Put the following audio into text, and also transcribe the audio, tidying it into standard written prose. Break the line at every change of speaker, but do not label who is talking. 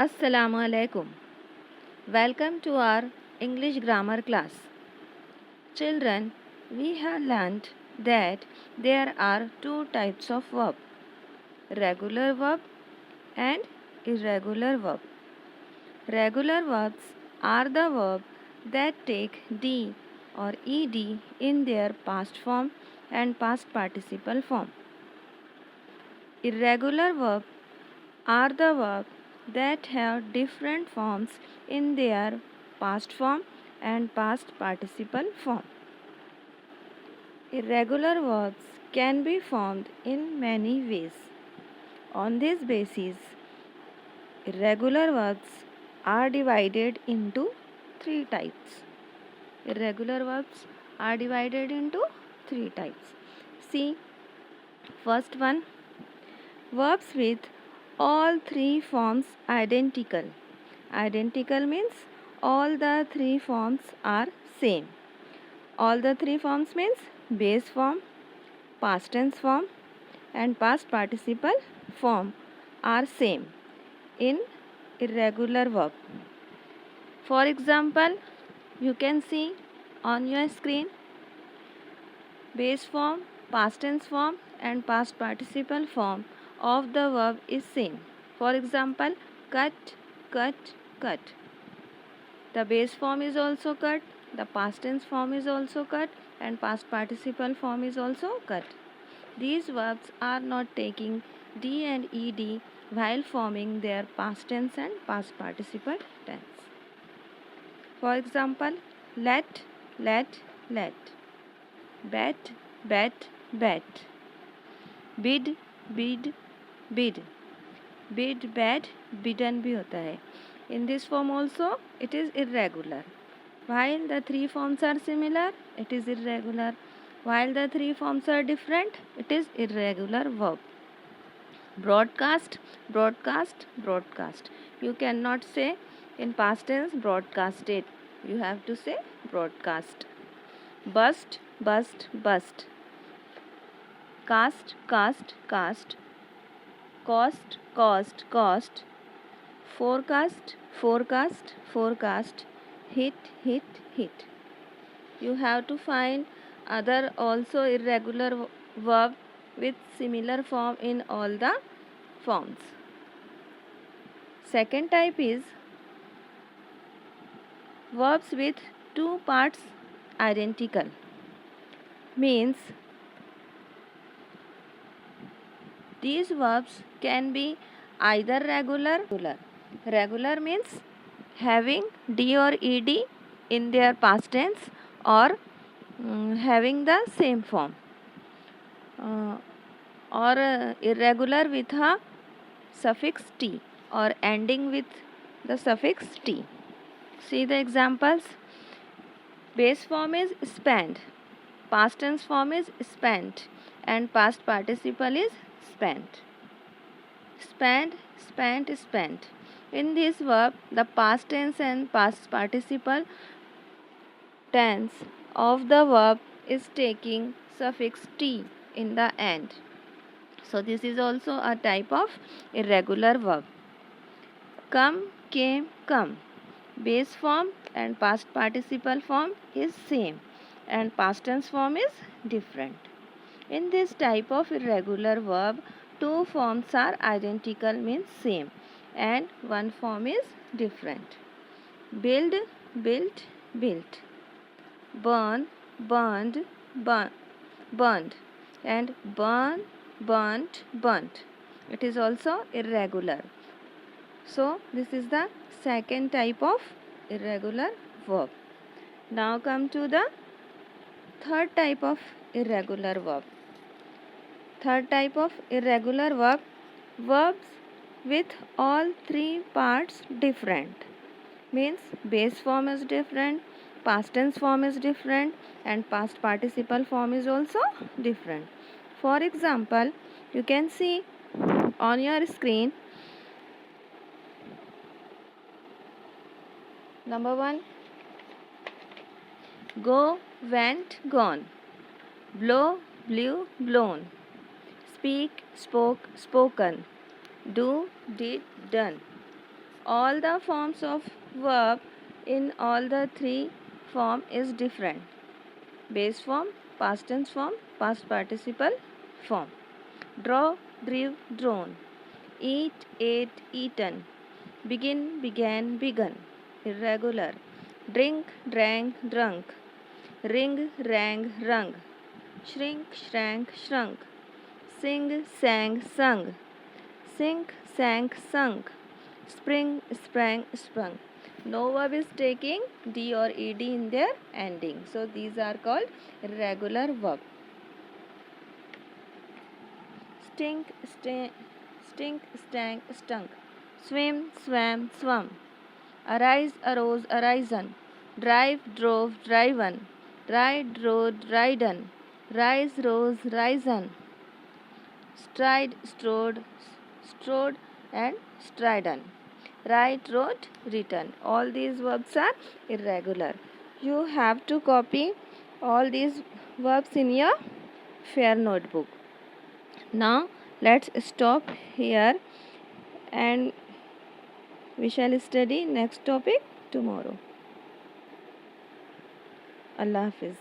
Assalamu alaikum. Welcome to our English grammar class. Children, we have learnt that there are two types of verb, regular verb and irregular verb. Regular verbs are the verb that take d or ed in their past form and past participle form. Irregular verb are the verbs that have different forms in their past form and past participle form. Irregular verbs can be formed in many ways. On this basis, irregular verbs are divided into three types. Irregular verbs are divided into three types. See, first one, verbs with all three forms identical. Identical means all the three forms are same. All the three forms means base form, past tense form and past participle form are same in irregular verb. For example, you can see on your screen base form, past tense form and past participle form of the verb is same. For example, cut, cut, cut. The base form is also cut, the past tense form is also cut and past participle form is also cut. These verbs are not taking d and ed while forming their past tense and past participle tense. For example, let, let, let. Bet, bet, bet. Bid, bid, bid. Bid, bad, bidden भी होता है. In this form also it is irregular. While the three forms are similar, it is irregular. While the three forms are different, it is irregular verb. Broadcast, broadcast, broadcast. You cannot say in past tense broadcasted. You have to say broadcast. Bust, bust, bust. Cast, cast, cast. Cost, cost, cost. Forecast, forecast, forecast. Hit, hit, hit. You have to find other also irregular verb with similar form in all the forms. Second type is verbs with two parts identical. Means these verbs can be either regular. Regular means having d or ed in their past tense or having the same form. Or irregular with a suffix t or ending with the suffix t. See the examples. Base form is spent, past tense form is spent and past participle is spent. Spent, spent, spent. In this verb, the past tense and past participle tense of the verb is taking suffix t in the end. So this is also a type of irregular verb. Come, came, come. Base form and past participle form is same and past tense form is different. In this type of irregular verb, two forms are identical means same and one form is different. Build, built, built. Burn, burned, burned and burn, burnt, burnt. It is also irregular. So this is the second type of irregular verb. Now come to the third type of irregular verb. Third type of irregular verb, verbs with all three parts different. Means base form is different, past tense form is different and past participle form is also different. For example, you can see on your screen. Number 1, go, went, gone. Blow, blew, blown. Speak, spoke, spoken. Do, did, done. All the forms of verb in all the three form is different. Base form, past tense form, past participle form. Draw, drew, drawn. Eat, ate, eaten. Begin, began, begun. Irregular. Drink, drank, drunk. Ring, rang, rung. Shrink, shrank, shrunk. Sing, sang, sung. Sink, sank, sunk. Spring, sprang, sprung. No verb is taking D or ED in their ending. So these are called irregular verb. Stink, stink, stank, stunk. Swim, swam, swum. Arise, arose, arisen. Drive, drove, driven. Ride, rode, riden. Rise, rose, risen. Stride, strode, strode, and stridden. Write, wrote, written. All these verbs are irregular. You have to copy all these verbs in your fair notebook. Now let's stop here and we shall study next topic tomorrow. Allah Hafiz.